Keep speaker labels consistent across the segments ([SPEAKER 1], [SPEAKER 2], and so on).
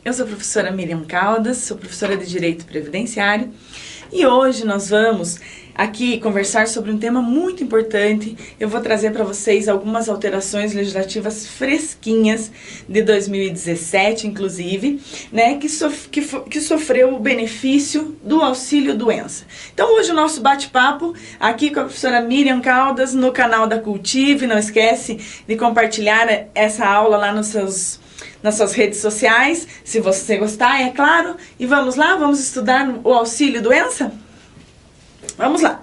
[SPEAKER 1] Eu sou a professora Miriam Caldas, sou professora de Direito Previdenciário e hoje nós vamos aqui conversar sobre um tema muito importante. Eu vou trazer para vocês algumas alterações legislativas fresquinhas de 2017, inclusive, né, que sofreu o benefício do auxílio-doença. Então hoje o nosso bate-papo aqui com a professora Miriam Caldas no canal da Cultive. Não esquece de compartilhar essa aula lá nas suas redes sociais, se você gostar, é claro. E vamos lá, vamos estudar o auxílio-doença? Vamos lá.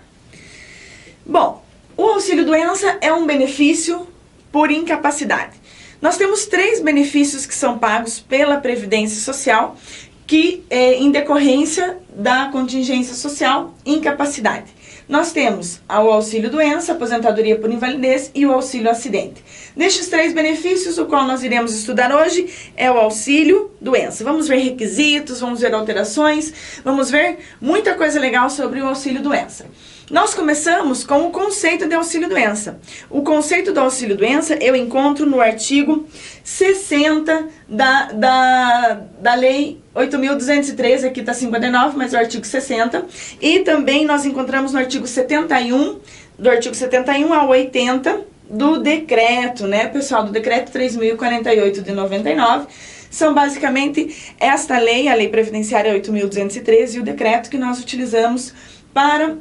[SPEAKER 1] Bom, o auxílio-doença é um benefício por incapacidade. Nós temos 3 benefícios que são pagos pela Previdência Social, que é em decorrência da contingência social incapacidade. Nós temos o auxílio-doença, aposentadoria por invalidez e o auxílio-acidente. Destes 3 benefícios, o qual nós iremos estudar hoje é o auxílio-doença. Vamos ver requisitos, vamos ver alterações, vamos ver muita coisa legal sobre o auxílio-doença. Nós começamos com o conceito de auxílio-doença. O conceito do auxílio-doença eu encontro no artigo 60 da Lei 8.203, aqui está 59, mas é o artigo 60. E também nós encontramos no artigo 71, do artigo 71 ao 80 do decreto, né, pessoal, do decreto 3.048 de 99. São basicamente esta lei, a Lei Previdenciária 8.213 e o decreto que nós utilizamos para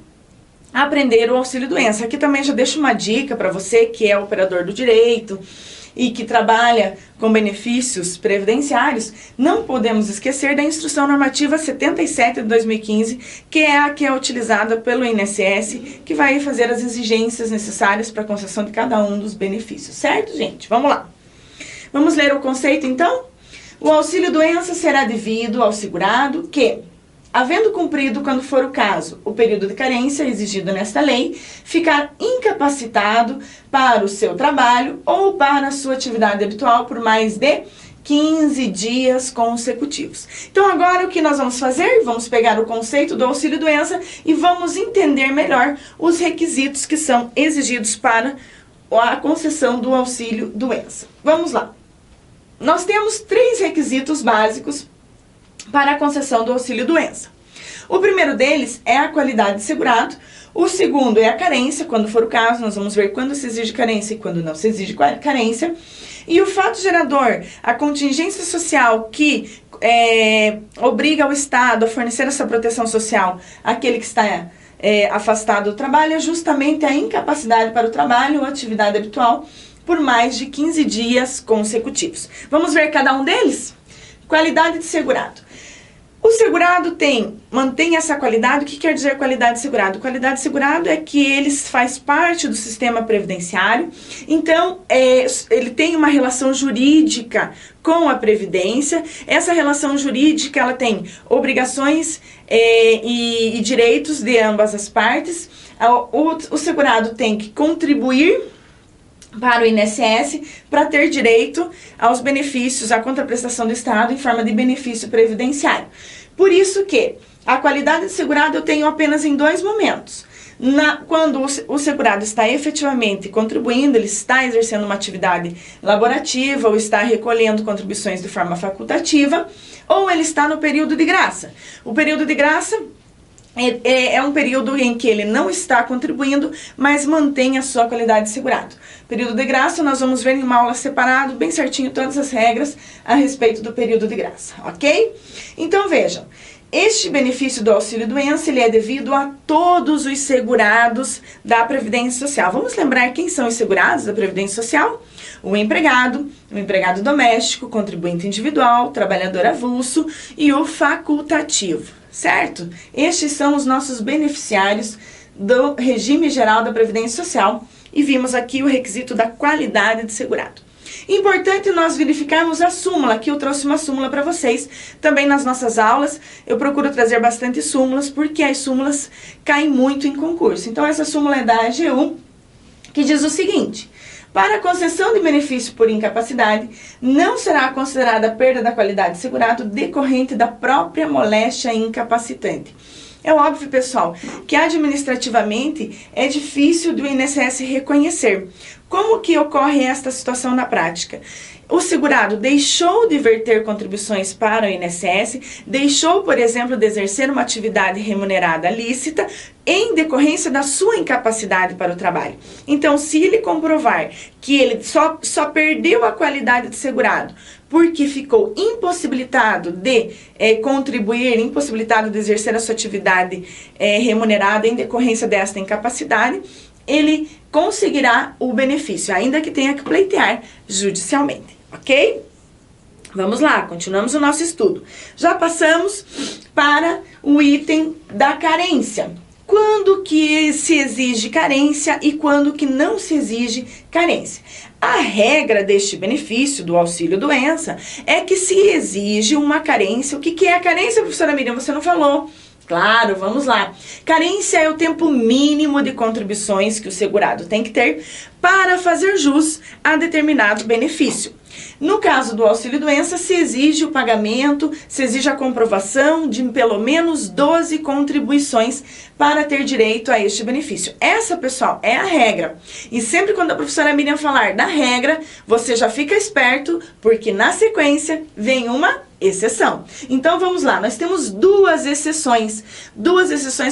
[SPEAKER 1] aprender o auxílio-doença. Aqui também já deixo uma dica para você que é operador do direito e que trabalha com benefícios previdenciários. Não podemos esquecer da Instrução Normativa 77 de 2015, que é a que é utilizada pelo INSS, que vai fazer as exigências necessárias para a concessão de cada um dos benefícios. Certo, gente? Vamos lá. Vamos ler o conceito, então? O auxílio-doença será devido ao segurado que, havendo cumprido, quando for o caso, o período de carência exigido nesta lei, ficar incapacitado para o seu trabalho ou para a sua atividade habitual por mais de 15 dias consecutivos. Então agora o que nós vamos fazer? Vamos pegar o conceito do auxílio-doença e vamos entender melhor os requisitos que são exigidos para a concessão do auxílio-doença. Vamos lá. Nós temos 3 requisitos básicos para a concessão do auxílio-doença. O primeiro deles é a qualidade de segurado, o segundo é a carência, quando for o caso, nós vamos ver quando se exige carência e quando não se exige carência, e o fato gerador, a contingência social que obriga o Estado a fornecer essa proteção social àquele que está afastado do trabalho, é justamente a incapacidade para o trabalho ou atividade habitual por mais de 15 dias consecutivos. Vamos ver cada um deles? Qualidade de segurado. O segurado mantém essa qualidade. O que quer dizer qualidade de segurado? Qualidade de segurado é que ele faz parte do sistema previdenciário, então ele tem uma relação jurídica com a Previdência. Essa relação jurídica ela tem obrigações e direitos de ambas as partes. O segurado tem que contribuir para o INSS para ter direito aos benefícios, à contraprestação do Estado em forma de benefício previdenciário. Por isso que a qualidade de segurado eu tenho apenas em 2 momentos. Quando o segurado está efetivamente contribuindo, ele está exercendo uma atividade laborativa ou está recolhendo contribuições de forma facultativa, ou ele está no período de graça. O período de graça é um período em que ele não está contribuindo, mas mantém a sua qualidade de segurado. Período de graça, nós vamos ver em uma aula separada, bem certinho, todas as regras a respeito do período de graça, ok? Então vejam, este benefício do auxílio-doença, ele é devido a todos os segurados da Previdência Social. Vamos lembrar quem são os segurados da Previdência Social? O empregado doméstico, contribuinte individual, trabalhador avulso e o facultativo. Certo? Estes são os nossos beneficiários do regime geral da Previdência Social e vimos aqui o requisito da qualidade de segurado. Importante nós verificarmos a súmula, aqui eu trouxe uma súmula para vocês. Também nas nossas aulas eu procuro trazer bastante súmulas porque as súmulas caem muito em concurso. Então essa súmula é da AGU, que diz o seguinte: para a concessão de benefício por incapacidade, não será considerada a perda da qualidade de segurado decorrente da própria moléstia incapacitante. É óbvio, pessoal, que administrativamente é difícil do INSS reconhecer. Como que ocorre esta situação na prática? O segurado deixou de verter contribuições para o INSS, deixou, por exemplo, de exercer uma atividade remunerada lícita em decorrência da sua incapacidade para o trabalho. Então, se ele comprovar que ele só perdeu a qualidade de segurado porque ficou impossibilitado de contribuir, impossibilitado de exercer a sua atividade remunerada em decorrência desta incapacidade, ele conseguirá o benefício, ainda que tenha que pleitear judicialmente, ok? Vamos lá, continuamos o nosso estudo. Já passamos para o item da carência. Quando que se exige carência e quando que não se exige carência? A regra deste benefício do auxílio-doença é que se exige uma carência. O que é a carência, professora Miriam? Você não falou. Claro, vamos lá. Carência é o tempo mínimo de contribuições que o segurado tem que ter para fazer jus a determinado benefício. No caso do auxílio-doença, se exige o pagamento, se exige a comprovação de pelo menos 12 contribuições para ter direito a este benefício. Essa, pessoal, é a regra. E sempre quando a professora Miriam falar da regra, você já fica esperto, porque na sequência vem uma exceção. Então vamos lá, nós temos duas exceções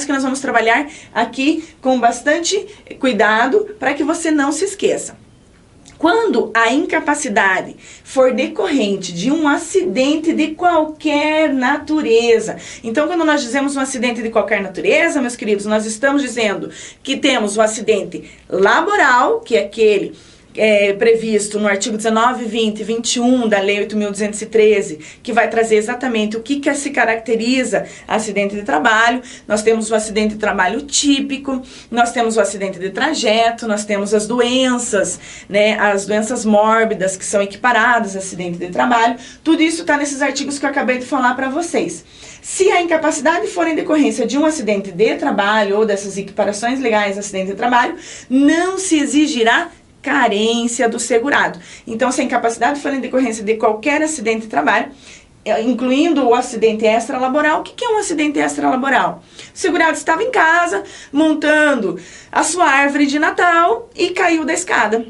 [SPEAKER 1] que nós vamos trabalhar aqui com bastante cuidado para que você não se esqueça. Quando a incapacidade for decorrente de um acidente de qualquer natureza. Então, quando nós dizemos um acidente de qualquer natureza, meus queridos, nós estamos dizendo que temos o acidente laboral, que é aquele previsto no artigo 19, 20 e 21 da Lei 8.213, que vai trazer exatamente o que se caracteriza acidente de trabalho. Nós temos o acidente de trabalho típico, nós temos o acidente de trajeto, nós temos as doenças, né, as doenças mórbidas que são equiparadas a acidente de trabalho. Tudo isso está nesses artigos que eu acabei de falar para vocês. Se a incapacidade for em decorrência de um acidente de trabalho ou dessas equiparações legais a acidente de trabalho, não se exigirá carência do segurado. Então, se a incapacidade for em decorrência de qualquer acidente de trabalho, incluindo o acidente extralaboral, o que é um acidente extralaboral? O segurado estava em casa, montando a sua árvore de Natal e caiu da escada.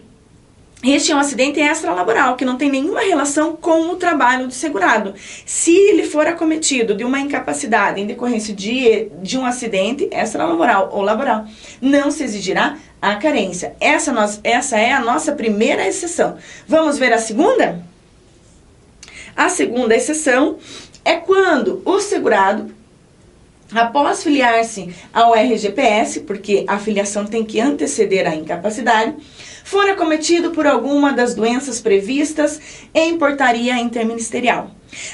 [SPEAKER 1] Este é um acidente extralaboral, que não tem nenhuma relação com o trabalho do segurado. Se ele for acometido de uma incapacidade em decorrência de um acidente extralaboral ou laboral, não se exigirá a carência. Essa é a nossa primeira exceção. Vamos ver a segunda? A segunda exceção é quando o segurado, após filiar-se ao RGPS, porque a filiação tem que anteceder a incapacidade, for acometido por alguma das doenças previstas em portaria interministerial.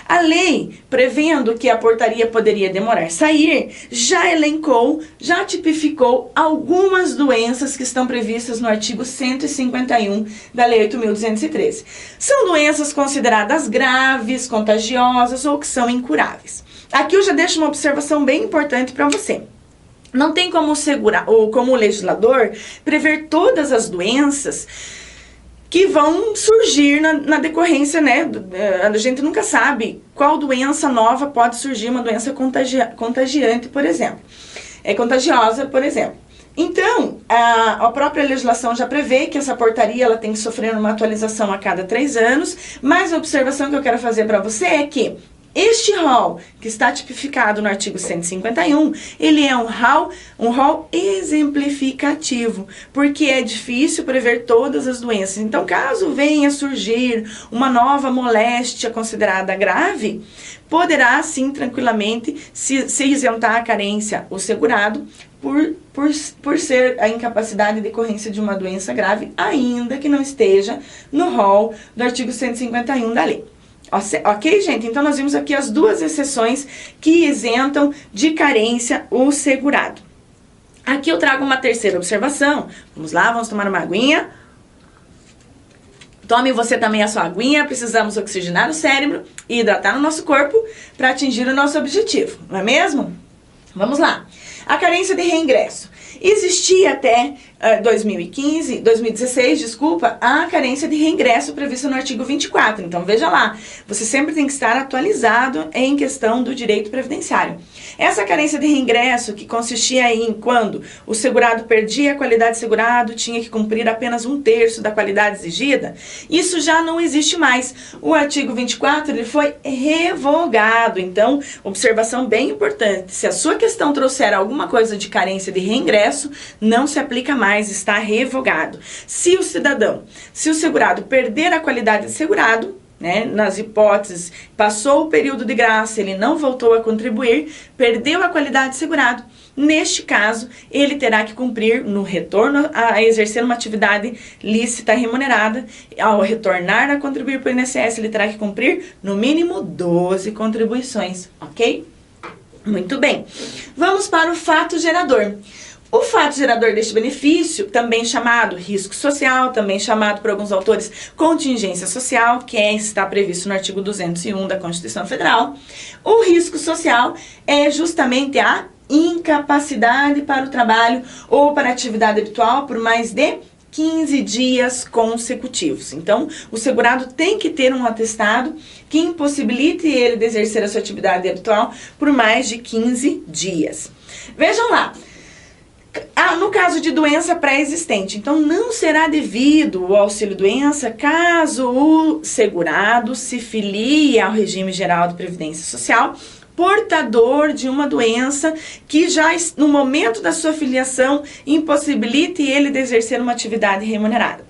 [SPEAKER 1] A lei, prevendo que a portaria poderia demorar a sair, já elencou, já tipificou algumas doenças que estão previstas no artigo 151 da Lei 8.213. São doenças consideradas graves, contagiosas ou que são incuráveis. Aqui eu já deixo uma observação bem importante para você. Não tem como como o legislador prever todas as doenças que vão surgir na decorrência, né? A gente nunca sabe qual doença nova pode surgir, uma doença contagiante, por exemplo. Contagiosa, por exemplo. Então, a própria legislação já prevê que essa portaria ela tem que sofrer uma atualização a cada 3 anos, mas a observação que eu quero fazer para você é que este rol, que está tipificado no artigo 151, ele é um rol exemplificativo, porque é difícil prever todas as doenças. Então, caso venha surgir uma nova moléstia considerada grave, poderá, sim, tranquilamente, se isentar a carência o segurado por ser a incapacidade em decorrência de uma doença grave, ainda que não esteja no rol do artigo 151 da lei. Ok, gente? Então, nós vimos aqui as duas exceções que isentam de carência o segurado. Aqui eu trago uma terceira observação. Vamos lá, vamos tomar uma aguinha. Tome você também a sua aguinha. Precisamos oxigenar o cérebro e hidratar o nosso corpo para atingir o nosso objetivo, não é mesmo? Vamos lá. A carência de reingresso. Existia até 2016, desculpa, a carência de reingresso prevista no artigo 24. Então, veja lá, você sempre tem que estar atualizado em questão do direito previdenciário. Essa carência de reingresso, que consistia em quando o segurado perdia a qualidade de segurado, tinha que cumprir apenas 1/3 da qualidade exigida, isso já não existe mais. O artigo 24, ele foi revogado. Então, observação bem importante, se a sua questão trouxer alguma coisa de carência de reingresso, não se aplica mais, está revogado. Se o segurado perder a qualidade de segurado, né, nas hipóteses, passou o período de graça, ele não voltou a contribuir, perdeu a qualidade de segurado, neste caso, ele terá que cumprir no retorno a exercer uma atividade lícita remunerada. Ao retornar a contribuir para o INSS, ele terá que cumprir no mínimo 12 contribuições, ok? Muito bem. Vamos para o fato gerador. O fato gerador deste benefício, também chamado risco social, também chamado por alguns autores contingência social, que está previsto no artigo 201 da Constituição Federal. O risco social é justamente a incapacidade para o trabalho ou para a atividade habitual por mais de 15 dias consecutivos. Então, o segurado tem que ter um atestado que impossibilite ele de exercer a sua atividade habitual por mais de 15 dias. Vejam lá. No caso de doença pré-existente, então não será devido o auxílio-doença caso o segurado se filie ao regime geral de previdência social portador de uma doença que já no momento da sua filiação impossibilite ele de exercer uma atividade remunerada.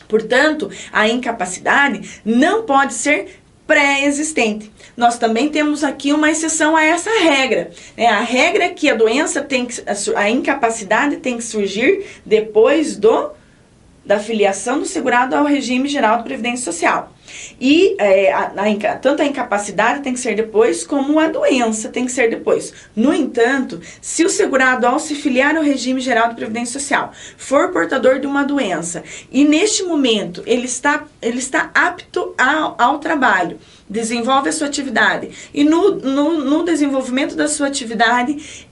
[SPEAKER 1] Portanto, a incapacidade não pode ser pré-existente. Nós também temos aqui uma exceção a essa regra. A regra é que a incapacidade tem que surgir depois da filiação do segurado ao regime geral de previdência social. E tanto a incapacidade tem que ser depois, como a doença tem que ser depois. No entanto, se o segurado, ao se filiar ao regime geral de previdência social, for portador de uma doença e neste momento ele está apto ao trabalho, desenvolve a sua atividade e no desenvolvimento da sua atividade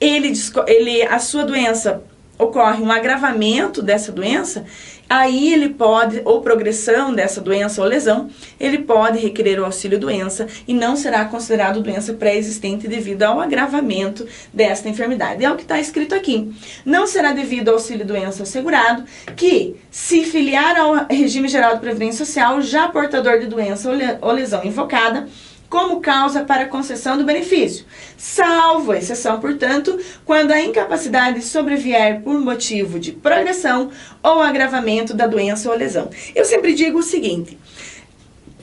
[SPEAKER 1] a sua doença ocorre um agravamento dessa doença, aí ele pode, ou progressão dessa doença ou lesão, ele pode requerer o auxílio-doença e não será considerado doença pré-existente devido ao agravamento desta enfermidade. É o que está escrito aqui. Não será devido ao auxílio-doença ao segurado que se filiar ao regime geral de previdência social já portador de doença ou lesão invocada como causa para a concessão do benefício, salvo a exceção, portanto, quando a incapacidade sobrevier por motivo de progressão ou agravamento da doença ou lesão. Eu sempre digo o seguinte,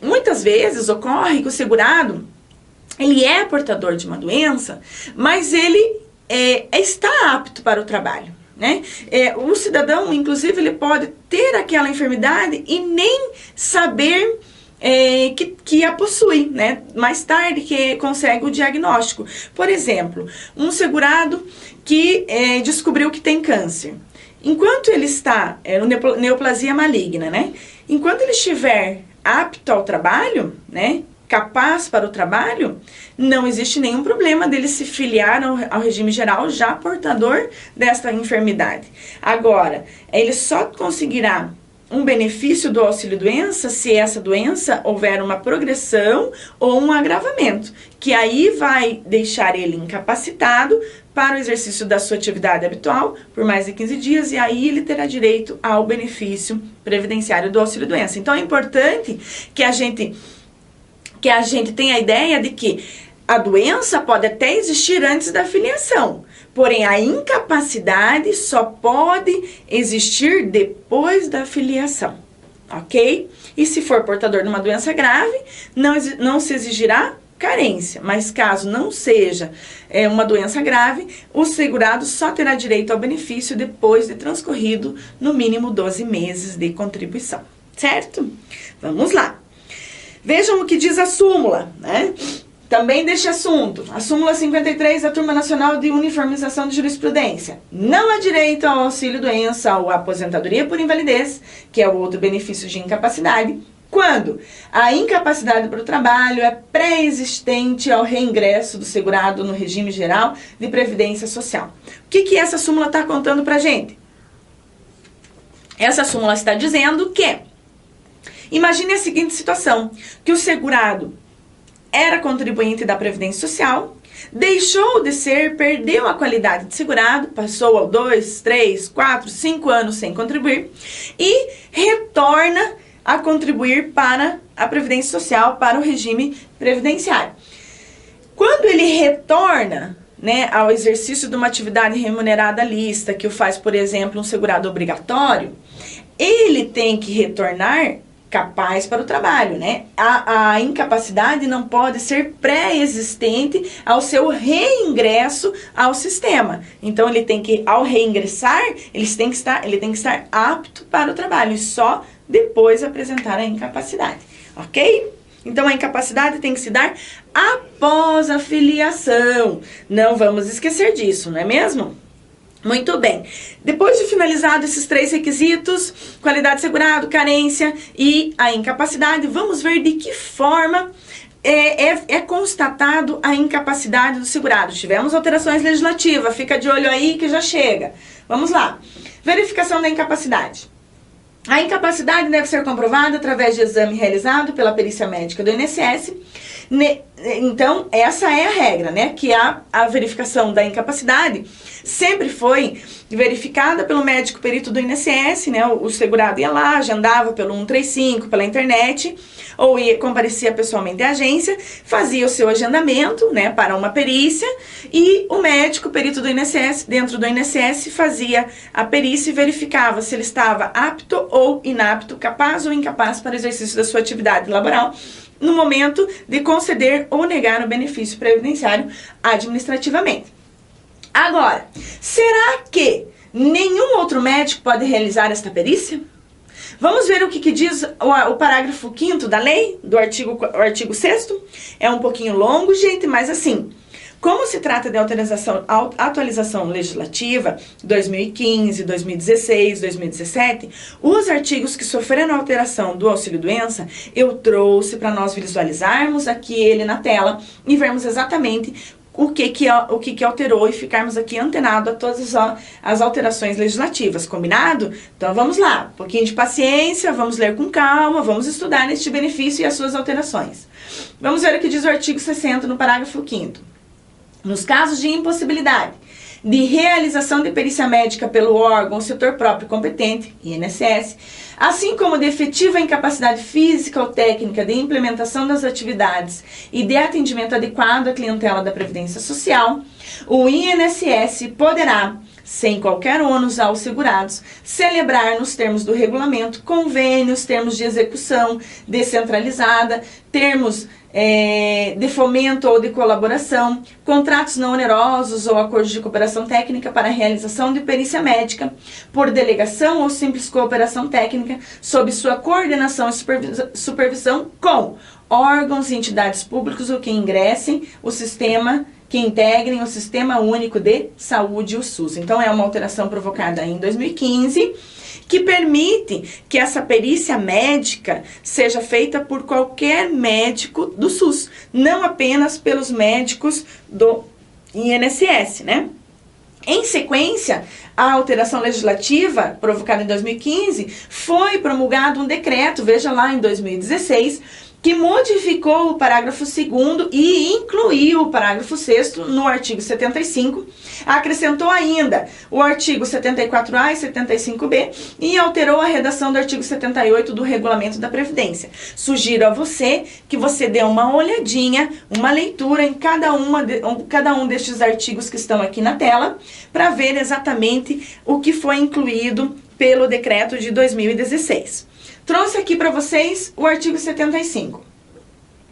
[SPEAKER 1] muitas vezes ocorre que o segurado, ele é portador de uma doença, mas ele está apto para o trabalho. O cidadão, inclusive, ele pode ter aquela enfermidade e nem saber que a possui, mais tarde que consegue o diagnóstico. Por exemplo, um segurado que descobriu que tem câncer. Enquanto ele está, neoplasia maligna, enquanto ele estiver apto ao trabalho, capaz para o trabalho, não existe nenhum problema dele se filiar ao regime geral já portador desta enfermidade. Agora, ele só conseguirá um benefício do auxílio-doença se essa doença houver uma progressão ou um agravamento, que aí vai deixar ele incapacitado para o exercício da sua atividade habitual por mais de 15 dias e aí ele terá direito ao benefício previdenciário do auxílio-doença. Então é importante que a gente tenha a ideia de que a doença pode até existir antes da filiação, porém a incapacidade só pode existir depois da filiação, ok? E se for portador de uma doença grave, não se exigirá carência, mas caso não seja uma doença grave, o segurado só terá direito ao benefício depois de transcorrido no mínimo 12 meses de contribuição, certo? Vamos lá. Vejam o que diz a súmula, também deste assunto, a súmula 53 da Turma Nacional de Uniformização de Jurisprudência. Não há direito ao auxílio-doença ou aposentadoria por invalidez, que é o outro benefício de incapacidade, quando a incapacidade para o trabalho é pré-existente ao reingresso do segurado no regime geral de previdência social. O que essa súmula está contando para a gente? Essa súmula está dizendo que, imagine a seguinte situação, que o segurado era contribuinte da Previdência Social, deixou de ser, perdeu a qualidade de segurado, passou a 2, 3, 4, 5 anos sem contribuir e retorna a contribuir para a Previdência Social, para o regime previdenciário. Quando ele retorna, né, ao exercício de uma atividade remunerada lista, que o faz, por exemplo, um segurado obrigatório, ele tem que retornar capaz para o trabalho, né? A incapacidade não pode ser pré-existente ao seu reingresso ao sistema. Então, ele tem que, ao reingressar, ele tem que estar apto para o trabalho e só depois apresentar a incapacidade, ok? Então, a incapacidade tem que se dar após a filiação. Não vamos esquecer disso, não é mesmo? Muito bem. Depois de finalizados esses 3 requisitos, qualidade de segurado, carência e a incapacidade, vamos ver de que forma é constatado a incapacidade do segurado. Tivemos alterações legislativas, fica de olho aí que já chega. Vamos lá. Verificação da incapacidade. A incapacidade deve ser comprovada através de exame realizado pela perícia médica do INSS. Então, essa é a regra, né? Que a verificação da incapacidade sempre foi verificada pelo médico perito do INSS, né? O segurado ia lá, agendava pelo 135, pela internet, ou comparecia pessoalmente à agência, fazia o seu agendamento, né, para uma perícia, e o médico perito do INSS, dentro do INSS, fazia a perícia e verificava se ele estava apto ou inapto, capaz ou incapaz para o exercício da sua atividade laboral, no momento de conceder ou negar o benefício previdenciário administrativamente. Agora, será que nenhum outro médico pode realizar esta perícia? Vamos ver o que diz o parágrafo 5º da lei, do artigo 6º. É um pouquinho longo, gente, mas assim, como se trata de atualização legislativa 2015, 2016, 2017, os artigos que sofreram alteração do auxílio-doença, eu trouxe para nós visualizarmos aqui ele na tela e vermos exatamente o que alterou e ficarmos aqui antenados a todas as alterações legislativas, combinado? Então vamos lá, um pouquinho de paciência, vamos ler com calma, vamos estudar neste benefício e as suas alterações. Vamos ver o que diz o artigo 60 no parágrafo 5º. Nos casos de impossibilidade de realização de perícia médica pelo órgão ou setor próprio competente, INSS, assim como de efetiva incapacidade física ou técnica de implementação das atividades e de atendimento adequado à clientela da Previdência Social, o INSS poderá, sem qualquer ônus aos segurados, celebrar nos termos do regulamento convênios, termos de execução descentralizada, termos de fomento ou de colaboração, contratos não onerosos ou acordos de cooperação técnica para a realização de perícia médica, por delegação ou simples cooperação técnica, sob sua coordenação e supervisão com órgãos e entidades públicos ou que ingressem o sistema, que integrem o Sistema Único de Saúde, o SUS. Então, é uma alteração provocada em 2015, que permite que essa perícia médica seja feita por qualquer médico do SUS, não apenas pelos médicos do INSS, né? Em sequência, a alteração legislativa provocada em 2015, foi promulgado um decreto, veja lá, em 2016, que modificou o parágrafo 2º e incluiu o parágrafo 6º no artigo 75, acrescentou ainda o artigo 74A e 75B e alterou a redação do artigo 78 do Regulamento da Previdência. Sugiro a você que você dê uma olhadinha, uma leitura em cada um destes artigos que estão aqui na tela, para ver exatamente o que foi incluído pelo decreto de 2016. Trouxe aqui para vocês o artigo 75.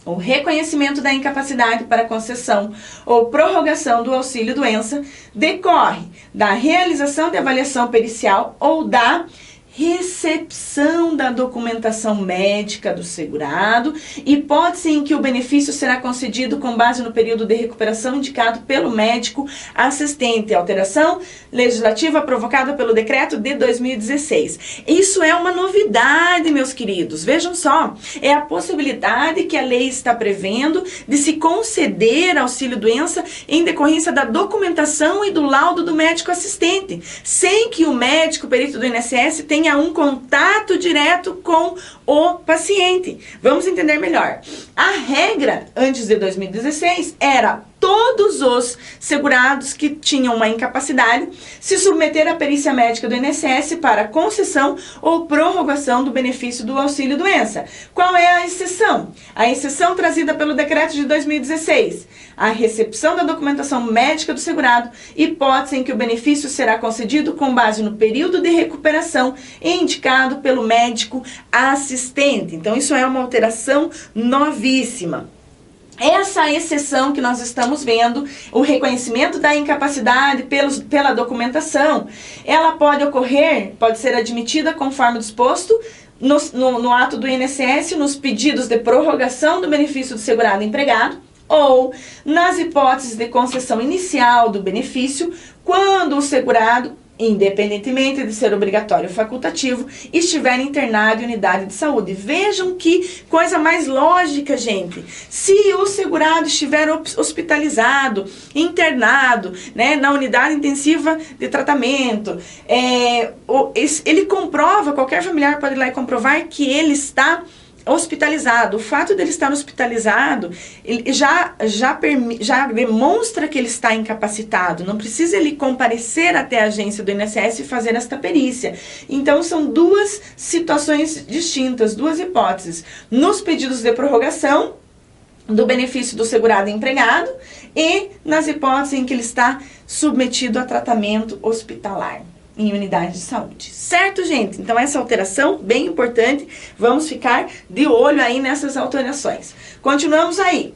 [SPEAKER 1] O reconhecimento da incapacidade para concessão ou prorrogação do auxílio-doença decorre da realização de avaliação pericial ou da recepção da documentação médica do segurado, hipótese em que o benefício será concedido com base no período de recuperação indicado pelo médico assistente. Alteração legislativa provocada pelo decreto de 2016. Isso é uma novidade, meus queridos. Vejam só, é a possibilidade que a lei está prevendo de se conceder auxílio-doença em decorrência da documentação e do laudo do médico assistente, sem que o médico perito do INSS tenha um contato direto com o paciente. Vamos entender melhor. A regra antes de 2016 era todos os segurados que tinham uma incapacidade se submeter à perícia médica do INSS para concessão ou prorrogação do benefício do auxílio-doença. Qual é a exceção? A exceção trazida pelo decreto de 2016. A recepção da documentação médica do segurado, hipótese em que o benefício será concedido com base no período de recuperação indicado pelo médico assistente. Então, isso é uma alteração novíssima. Essa exceção que nós estamos vendo, o reconhecimento da incapacidade pela documentação, ela pode ocorrer, pode ser admitida conforme disposto no ato do INSS, nos pedidos de prorrogação do benefício do segurado empregado, ou nas hipóteses de concessão inicial do benefício, quando o segurado, independentemente de ser obrigatório ou facultativo, estiver internado em unidade de saúde. Vejam que coisa mais lógica, gente. Se o segurado estiver hospitalizado, internado, né, na unidade intensiva de tratamento, ele comprova, qualquer familiar pode ir lá e comprovar que ele está hospitalizado. O fato dele estar hospitalizado, ele já demonstra que ele está incapacitado. Não precisa ele comparecer até a agência do INSS e fazer esta perícia. Então, são duas situações distintas, duas hipóteses. Nos pedidos de prorrogação do benefício do segurado empregado e nas hipóteses em que ele está submetido a tratamento hospitalar em unidade de saúde. Certo, gente? Então, essa alteração, bem importante, vamos ficar de olho aí nessas alterações. Continuamos aí.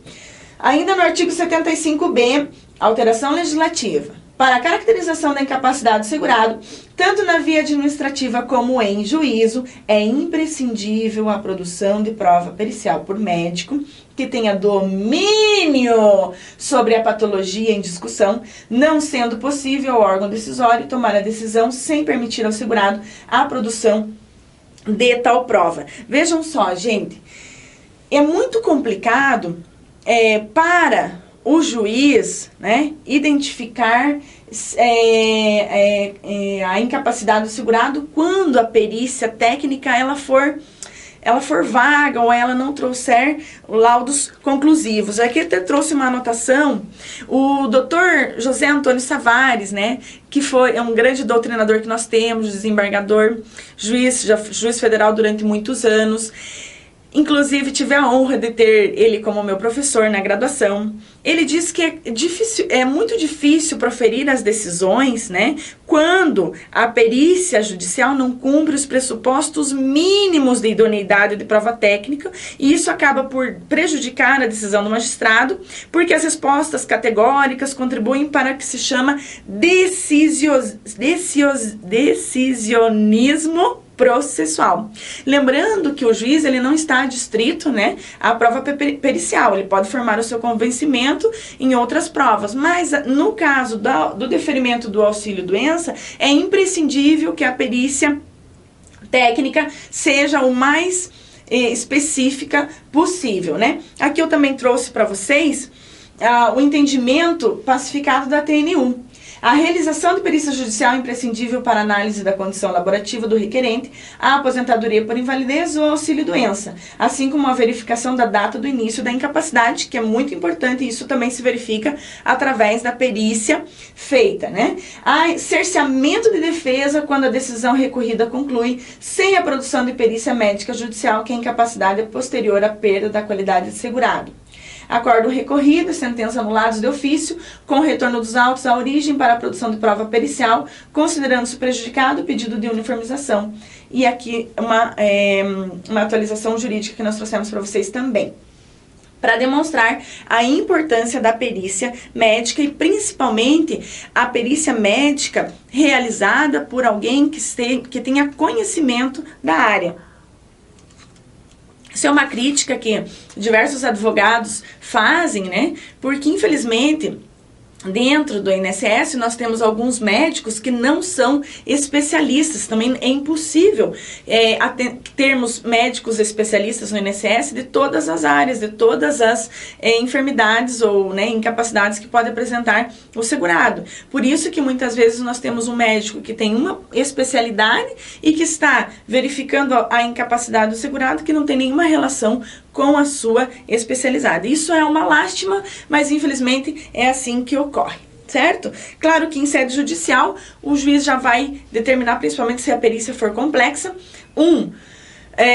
[SPEAKER 1] Ainda no artigo 75B, alteração legislativa. Para a caracterização da incapacidade do segurado, tanto na via administrativa como em juízo, é imprescindível a produção de prova pericial por médico que tenha domínio sobre a patologia em discussão, não sendo possível ao órgão decisório tomar a decisão sem permitir ao segurado a produção de tal prova. Vejam só, gente, é muito complicado para o juiz, né, identificar a incapacidade do segurado quando a perícia técnica ela for vaga ou ela não trouxer laudos conclusivos. Aqui eu até trouxe uma anotação, o Dr. José Antônio Savares, né, que é um grande doutrinador que nós temos, desembargador, juiz federal durante muitos anos. Inclusive, tive a honra de ter ele como meu professor na graduação. Ele diz que é muito difícil proferir as decisões, né, quando a perícia judicial não cumpre os pressupostos mínimos de idoneidade de prova técnica, e isso acaba por prejudicar a decisão do magistrado, porque as respostas categóricas contribuem para o que se chama decisionismo processual. Lembrando que o juiz ele não está adstrito, né, à prova pericial, ele pode formar o seu convencimento em outras provas, mas no caso do deferimento do auxílio-doença, é imprescindível que a perícia técnica seja o mais específica possível, né? Aqui eu também trouxe para vocês o entendimento pacificado da TNU. A realização de perícia judicial é imprescindível para análise da condição laborativa do requerente, a aposentadoria por invalidez ou auxílio-doença, assim como a verificação da data do início da incapacidade, que é muito importante, e isso também se verifica através da perícia feita, né? Há cerceamento de defesa quando a decisão recorrida conclui, sem a produção de perícia médica judicial, que a incapacidade é posterior à perda da qualidade de segurado. Acordo recorrido, sentença anulados de ofício, com retorno dos autos à origem para a produção de prova pericial, considerando-se prejudicado o pedido de uniformização. E aqui uma atualização jurídica que nós trouxemos para vocês também, para demonstrar a importância da perícia médica e principalmente a perícia médica realizada por alguém que tenha conhecimento da área. Isso é uma crítica que diversos advogados fazem, né? Porque, infelizmente, dentro do INSS, nós temos alguns médicos que não são especialistas. Também é impossível termos médicos especialistas no INSS de todas as áreas, de todas as enfermidades ou, né, incapacidades que pode apresentar o segurado. Por isso que muitas vezes nós temos um médico que tem uma especialidade e que está verificando a incapacidade do segurado que não tem nenhuma relação com a sua especialidade. Isso é uma lástima, mas infelizmente é assim que ocorre, certo? Claro que em sede judicial, o juiz já vai determinar, principalmente se a perícia for complexa,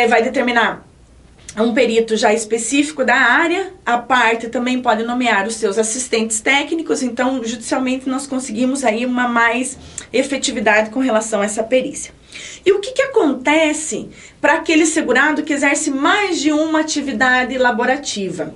[SPEAKER 1] vai determinar um perito já específico da área, a parte também pode nomear os seus assistentes técnicos, então judicialmente nós conseguimos aí uma mais efetividade com relação a essa perícia. E o que acontece para aquele segurado que exerce mais de uma atividade laborativa?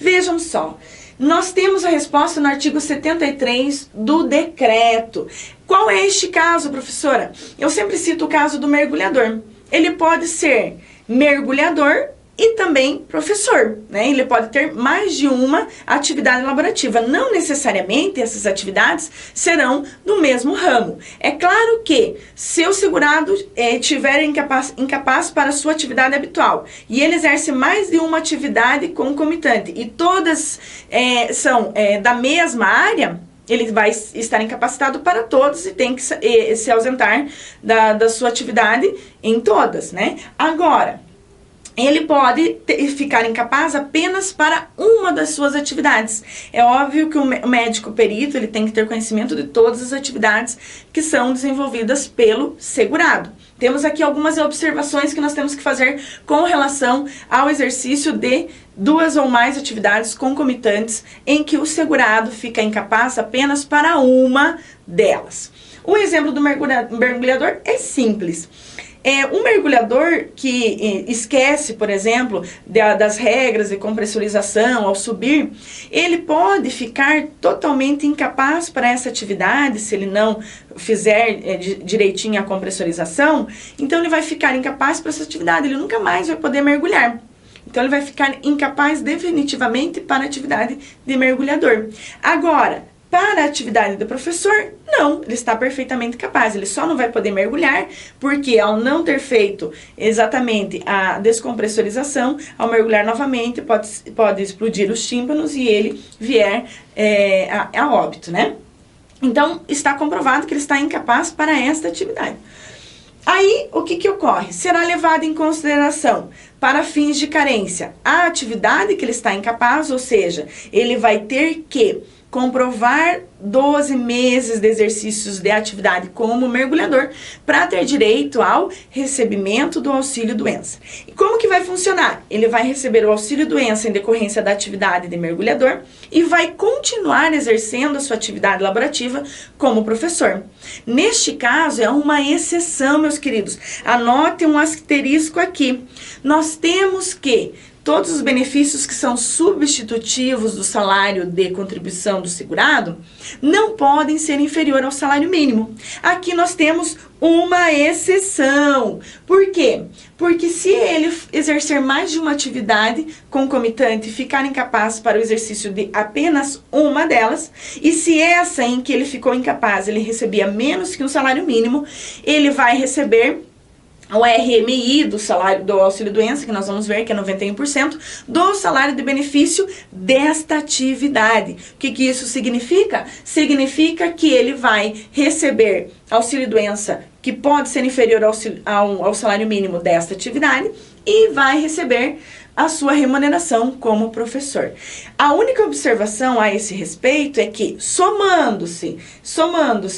[SPEAKER 1] Vejam só, nós temos a resposta no artigo 73 do decreto. Qual é este caso, professora? Eu sempre cito o caso do mergulhador. Ele pode ser mergulhador e também professor, né? Ele pode ter mais de uma atividade laborativa. Não necessariamente essas atividades serão do mesmo ramo. É claro que se o segurado estiver incapaz para a sua atividade habitual e ele exerce mais de uma atividade concomitante e todas são da mesma área, ele vai estar incapacitado para todos e tem que se ausentar da sua atividade em todas, né? Agora, ele pode ficar incapaz apenas para uma das suas atividades. É óbvio que o médico perito ele tem que ter conhecimento de todas as atividades que são desenvolvidas pelo segurado. Temos aqui algumas observações que nós temos que fazer com relação ao exercício de duas ou mais atividades concomitantes em que o segurado fica incapaz apenas para uma delas. O exemplo do mergulhador é simples. Um mergulhador que esquece, por exemplo, das regras de compressorização ao subir, ele pode ficar totalmente incapaz para essa atividade se ele não fizer direitinho a compressorização. Então ele vai ficar incapaz para essa atividade, ele nunca mais vai poder mergulhar. Então ele vai ficar incapaz definitivamente para a atividade de mergulhador. Agora, para a atividade do professor, não, ele está perfeitamente capaz, ele só não vai poder mergulhar, porque ao não ter feito exatamente a descompressorização, ao mergulhar novamente, pode explodir os tímpanos e ele vier a óbito, né? Então, está comprovado que ele está incapaz para esta atividade. Aí, o que ocorre? Será levado em consideração, para fins de carência, a atividade que ele está incapaz, ou seja, ele vai ter que comprovar 12 meses de exercícios de atividade como mergulhador para ter direito ao recebimento do auxílio-doença. E como que vai funcionar? Ele vai receber o auxílio-doença em decorrência da atividade de mergulhador e vai continuar exercendo a sua atividade laborativa como professor. Neste caso, é uma exceção, meus queridos. Anotem um asterisco aqui. Nós temos que todos os benefícios que são substitutivos do salário de contribuição do segurado não podem ser inferior ao salário mínimo. Aqui nós temos uma exceção. Por quê? Porque se ele exercer mais de uma atividade concomitante e ficar incapaz para o exercício de apenas uma delas, e se essa em que ele ficou incapaz ele recebia menos que um salário mínimo, ele vai receber o RMI do salário do auxílio-doença, que nós vamos ver que é 91%, do salário de benefício desta atividade. O que isso significa? Significa que ele vai receber auxílio-doença que pode ser inferior ao salário mínimo desta atividade e vai receber a sua remuneração como professor. A única observação a esse respeito é que, somando-se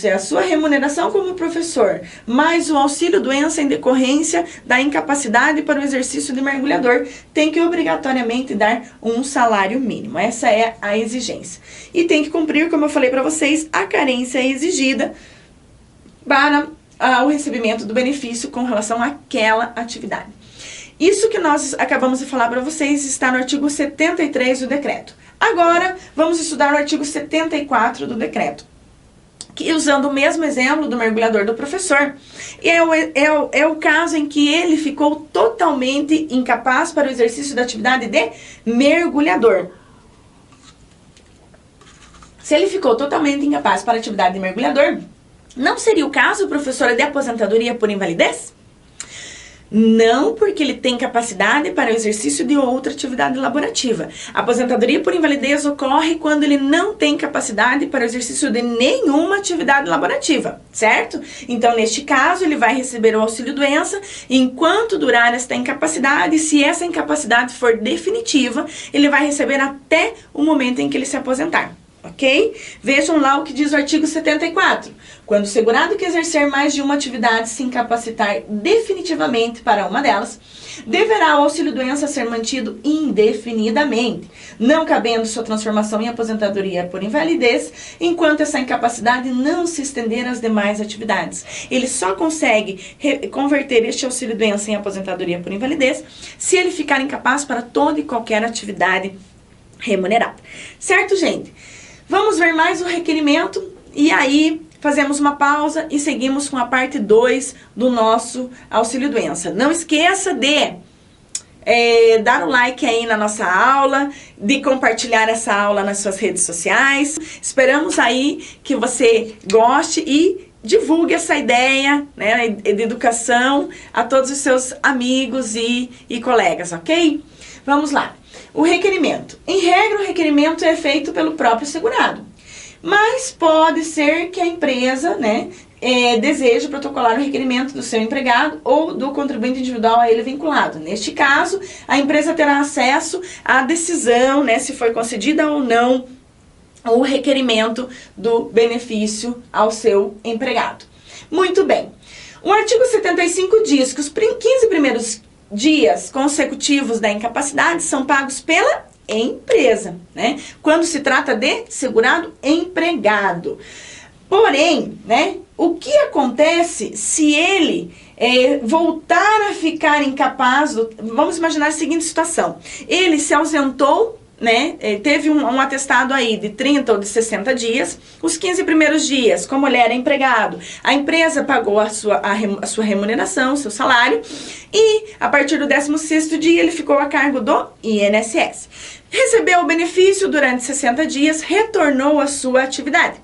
[SPEAKER 1] a sua remuneração como professor, mais o auxílio-doença em decorrência da incapacidade para o exercício de mergulhador, tem que obrigatoriamente dar um salário mínimo. Essa é a exigência. E tem que cumprir, como eu falei para vocês, a carência exigida para o recebimento do benefício com relação àquela atividade. Isso que nós acabamos de falar para vocês está no artigo 73 do decreto. Agora, vamos estudar o artigo 74 do decreto, que usando o mesmo exemplo do mergulhador do professor, é o caso em que ele ficou totalmente totalmente incapaz para o exercício da atividade de mergulhador. Se ele ficou totalmente incapaz para a atividade de mergulhador, não seria o caso, professora, de aposentadoria por invalidez? Não, porque ele tem capacidade para o exercício de outra atividade laborativa. A aposentadoria por invalidez ocorre quando ele não tem capacidade para o exercício de nenhuma atividade laborativa, certo? Então, neste caso, ele vai receber o auxílio-doença enquanto durar esta incapacidade. Se essa incapacidade for definitiva, ele vai receber até o momento em que ele se aposentar. Ok? Vejam lá o que diz o artigo 74. Quando o segurado que exercer mais de uma atividade se incapacitar definitivamente para uma delas, deverá o auxílio-doença ser mantido indefinidamente, não cabendo sua transformação em aposentadoria por invalidez, enquanto essa incapacidade não se estender às demais atividades. Ele só consegue converter este auxílio-doença em aposentadoria por invalidez se ele ficar incapaz para toda e qualquer atividade remunerada. Certo, gente? Vamos ver mais o requerimento e aí fazemos uma pausa e seguimos com a parte 2 do nosso auxílio-doença. Não esqueça de dar o like aí na nossa aula, de compartilhar essa aula nas suas redes sociais. Esperamos aí que você goste e divulgue essa ideia, né, de educação a todos os seus amigos e colegas, ok? Vamos lá. O requerimento. Em regra, o requerimento é feito pelo próprio segurado. Mas pode ser que a empresa, né, deseje protocolar o requerimento do seu empregado ou do contribuinte individual a ele vinculado. Neste caso, a empresa terá acesso à decisão, né, se foi concedida ou não o requerimento do benefício ao seu empregado. Muito bem. O artigo 75 diz que os 15 primeiros dias consecutivos da incapacidade são pagos pela empresa, né? Quando se trata de segurado empregado. Porém, né, o que acontece se ele voltar a ficar incapaz? Vamos imaginar a seguinte situação. Ele se ausentou, né, teve um atestado aí de 30 ou de 60 dias, os 15 primeiros dias, como ele era empregado, a empresa pagou a sua remuneração, seu salário, e a partir do 16º dia ele ficou a cargo do INSS. Recebeu o benefício durante 60 dias, retornou à sua atividade.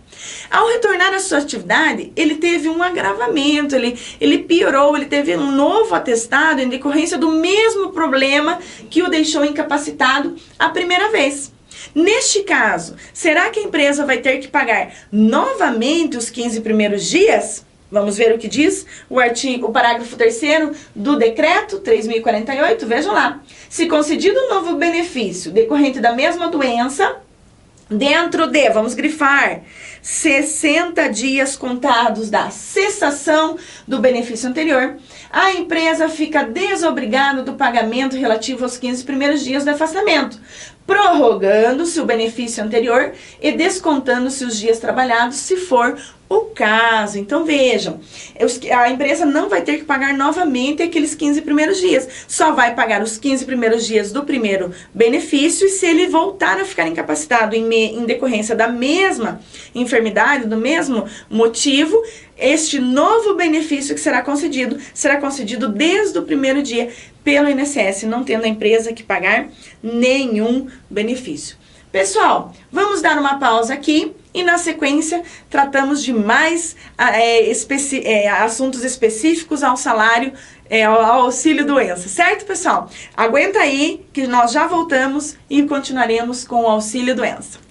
[SPEAKER 1] Ao retornar à sua atividade, ele teve um agravamento, ele piorou, ele teve um novo atestado em decorrência do mesmo problema que o deixou incapacitado a primeira vez. Neste caso, será que a empresa vai ter que pagar novamente os 15 primeiros dias? Vamos ver o que diz o parágrafo 3º do decreto 3.048, vejam lá. Se concedido um novo benefício decorrente da mesma doença, dentro de, vamos grifar, 60 dias contados da cessação do benefício anterior, a empresa fica desobrigada do pagamento relativo aos 15 primeiros dias do afastamento, prorrogando-se o benefício anterior e descontando-se os dias trabalhados, se for o caso. Então vejam, a empresa não vai ter que pagar novamente aqueles 15 primeiros dias, só vai pagar os 15 primeiros dias do primeiro benefício, e se ele voltar a ficar incapacitado em decorrência da mesma enfermidade, do mesmo motivo, este novo benefício que será concedido desde o primeiro dia pelo INSS, não tendo a empresa que pagar nenhum benefício. Pessoal, vamos dar uma pausa aqui e na sequência tratamos de mais assuntos específicos ao salário, ao auxílio-doença, certo, pessoal? Aguenta aí que nós já voltamos e continuaremos com o auxílio-doença.